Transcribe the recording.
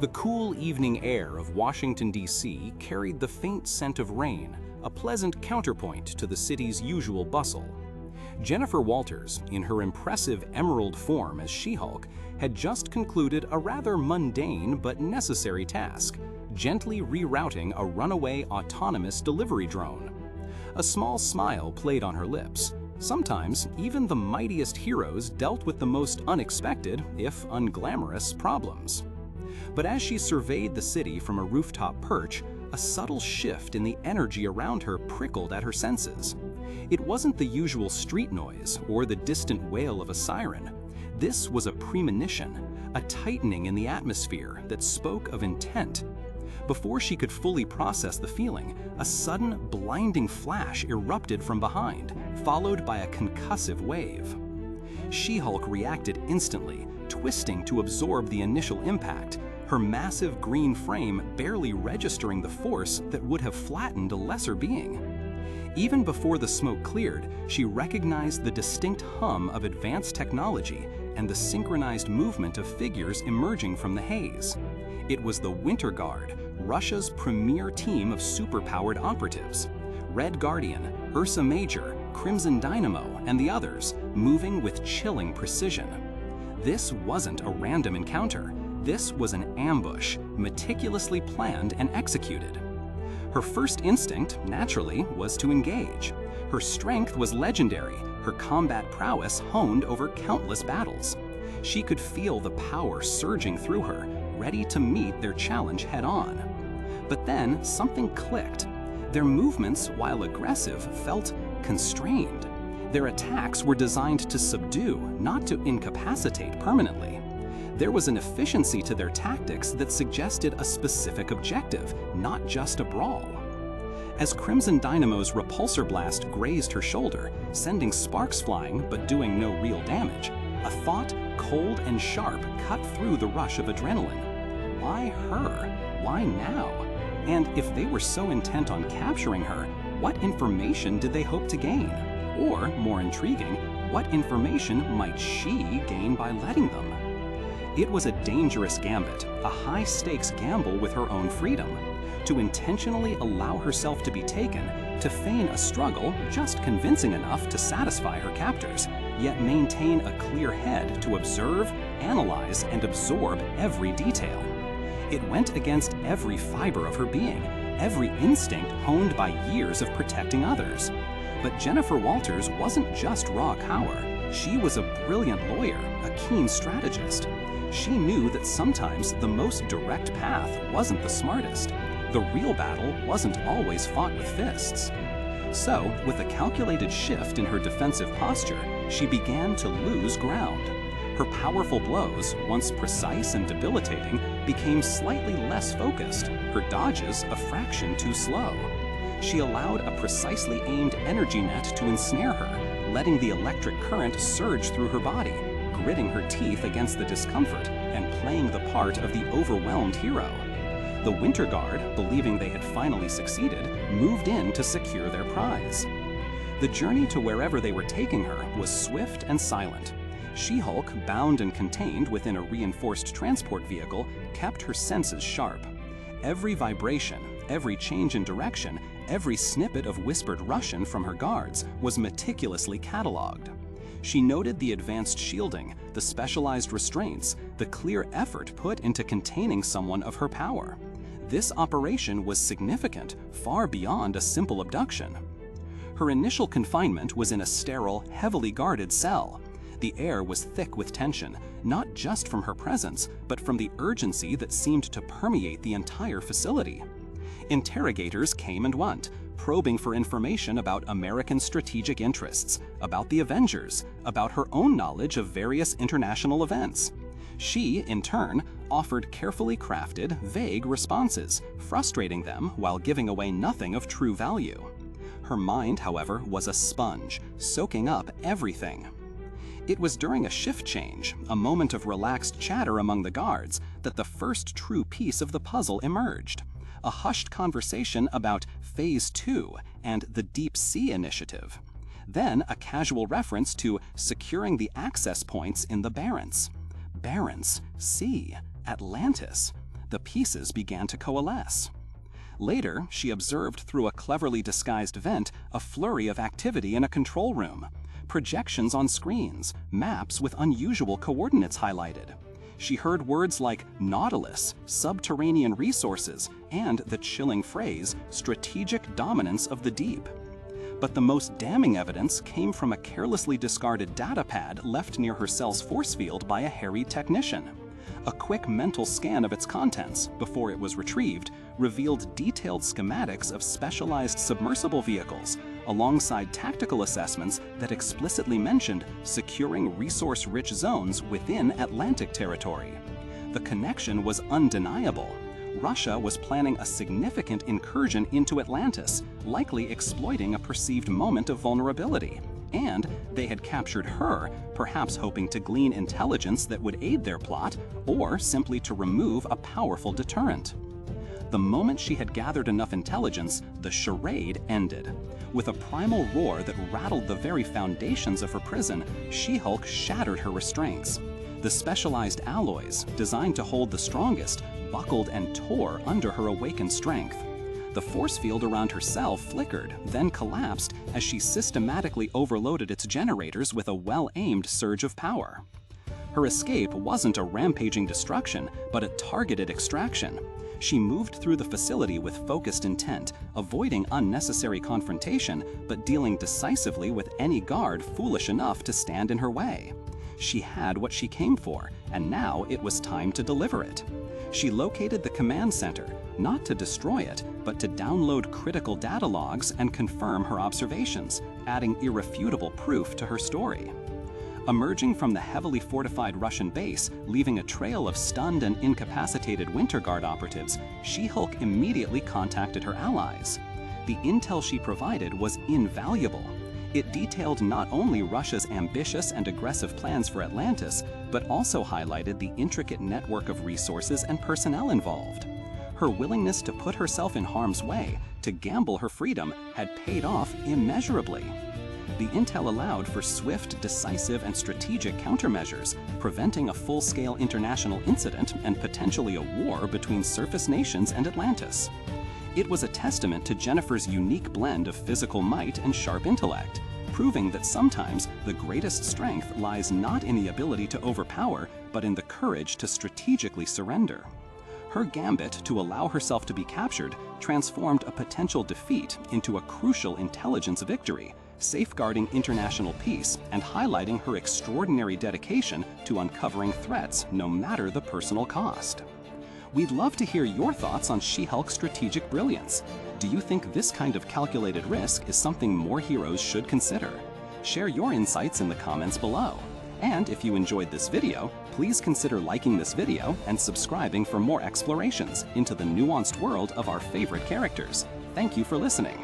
The cool evening air of Washington, D.C. carried the faint scent of rain, a pleasant counterpoint to the city's usual bustle. Jennifer Walters, in her impressive emerald form as She-Hulk, had just concluded a rather mundane but necessary task, gently rerouting a runaway autonomous delivery drone. A small smile played on her lips. Sometimes, even the mightiest heroes dealt with the most unexpected, if unglamorous, problems. But as she surveyed the city from a rooftop perch, a subtle shift in the energy around her prickled at her senses. It wasn't the usual street noise or the distant wail of a siren. This was a premonition, a tightening in the atmosphere that spoke of intent. Before she could fully process the feeling, a sudden, blinding flash erupted from behind, followed by a concussive wave. She-Hulk reacted instantly, twisting to absorb the initial impact, her massive green frame barely registering the force that would have flattened a lesser being. Even before the smoke cleared, she recognized the distinct hum of advanced technology and the synchronized movement of figures emerging from the haze. It was the Winter Guard, Russia's premier team of superpowered operatives. Red Guardian, Ursa Major, Crimson Dynamo, and the others, moving with chilling precision. This wasn't a random encounter. This was an ambush, meticulously planned and executed. Her first instinct, naturally, was to engage. Her strength was legendary, her combat prowess honed over countless battles. She could feel the power surging through her, ready to meet their challenge head-on. But then something clicked. Their movements, while aggressive, felt constrained. Their attacks were designed to subdue, not to incapacitate permanently. There was an efficiency to their tactics that suggested a specific objective, not just a brawl. As Crimson Dynamo's repulsor blast grazed her shoulder, sending sparks flying but doing no real damage, a thought, cold and sharp, cut through the rush of adrenaline. Why her? Why now? And if they were so intent on capturing her, what information did they hope to gain? Or, more intriguing, what information might she gain by letting them? It was a dangerous gambit, a high-stakes gamble with her own freedom. To intentionally allow herself to be taken, to feign a struggle just convincing enough to satisfy her captors, yet maintain a clear head to observe, analyze, and absorb every detail. It went against every fiber of her being, every instinct honed by years of protecting others. But Jennifer Walters wasn't just raw power. She was a brilliant lawyer, a keen strategist. She knew that sometimes the most direct path wasn't the smartest. The real battle wasn't always fought with fists. So, with a calculated shift in her defensive posture, she began to lose ground. Her powerful blows, once precise and debilitating, became slightly less focused, her dodges a fraction too slow. She allowed a precisely aimed energy net to ensnare her, letting the electric current surge through her body, gritting her teeth against the discomfort and playing the part of the overwhelmed hero. The Winter Guard, believing they had finally succeeded, moved in to secure their prize. The journey to wherever they were taking her was swift and silent. She-Hulk, bound and contained within a reinforced transport vehicle, kept her senses sharp. Every vibration, every change in direction, every snippet of whispered Russian from her guards was meticulously catalogued. She noted the advanced shielding, the specialized restraints, the clear effort put into containing someone of her power. This operation was significant, far beyond a simple abduction. Her initial confinement was in a sterile, heavily guarded cell. The air was thick with tension, not just from her presence, but from the urgency that seemed to permeate the entire facility. Interrogators came and went, probing for information about American strategic interests, about the Avengers, about her own knowledge of various international events. She, in turn, offered carefully crafted, vague responses, frustrating them while giving away nothing of true value. Her mind, however, was a sponge, soaking up everything. It was during a shift change, a moment of relaxed chatter among the guards, that the first true piece of the puzzle emerged. A hushed conversation about Phase 2 and the Deep Sea Initiative. Then a casual reference to securing the access points in the Barents. Barents, sea, Atlantis. the pieces began to coalesce. Later, she observed through a cleverly disguised vent a flurry of activity in a control room. Projections on screens, maps with unusual coordinates highlighted. She heard words like Nautilus, subterranean resources, and the chilling phrase, strategic dominance of the deep. But the most damning evidence came from a carelessly discarded data pad left near her cell's force field by a harried technician. A quick mental scan of its contents, before it was retrieved, revealed detailed schematics of specialized submersible vehicles, alongside tactical assessments that explicitly mentioned securing resource-rich zones within Atlantic territory. The connection was undeniable. Russia was planning a significant incursion into Atlantis, likely exploiting a perceived moment of vulnerability. And they had captured her, perhaps hoping to glean intelligence that would aid their plot, or simply to remove a powerful deterrent. The moment she had gathered enough intelligence, the charade ended. With a primal roar that rattled the very foundations of her prison, She-Hulk shattered her restraints. The specialized alloys, designed to hold the strongest, buckled and tore under her awakened strength. The force field around her cell flickered, then collapsed as she systematically overloaded its generators with a well-aimed surge of power. Her escape wasn't a rampaging destruction, but a targeted extraction. She moved through the facility with focused intent, avoiding unnecessary confrontation, but dealing decisively with any guard foolish enough to stand in her way. She had what she came for, and now it was time to deliver it. She located the command center, not to destroy it, but to download critical data logs and confirm her observations, adding irrefutable proof to her story. Emerging from the heavily fortified Russian base, leaving a trail of stunned and incapacitated Winter Guard operatives, She-Hulk immediately contacted her allies. The intel she provided was invaluable. It detailed not only Russia's ambitious and aggressive plans for Atlantis, but also highlighted the intricate network of resources and personnel involved. Her willingness to put herself in harm's way, to gamble her freedom, had paid off immeasurably. The intel allowed for swift, decisive, and strategic countermeasures, preventing a full-scale international incident and potentially a war between surface nations and Atlantis. It was a testament to Jennifer's unique blend of physical might and sharp intellect, proving that sometimes the greatest strength lies not in the ability to overpower, but in the courage to strategically surrender. Her gambit to allow herself to be captured transformed a potential defeat into a crucial intelligence victory, safeguarding international peace and highlighting her extraordinary dedication to uncovering threats no matter the personal cost. We'd love to hear your thoughts on She-Hulk's strategic brilliance. Do you think this kind of calculated risk is something more heroes should consider? Share your insights in the comments below. And if you enjoyed this video, please consider liking this video and subscribing for more explorations into the nuanced world of our favorite characters. Thank you for listening.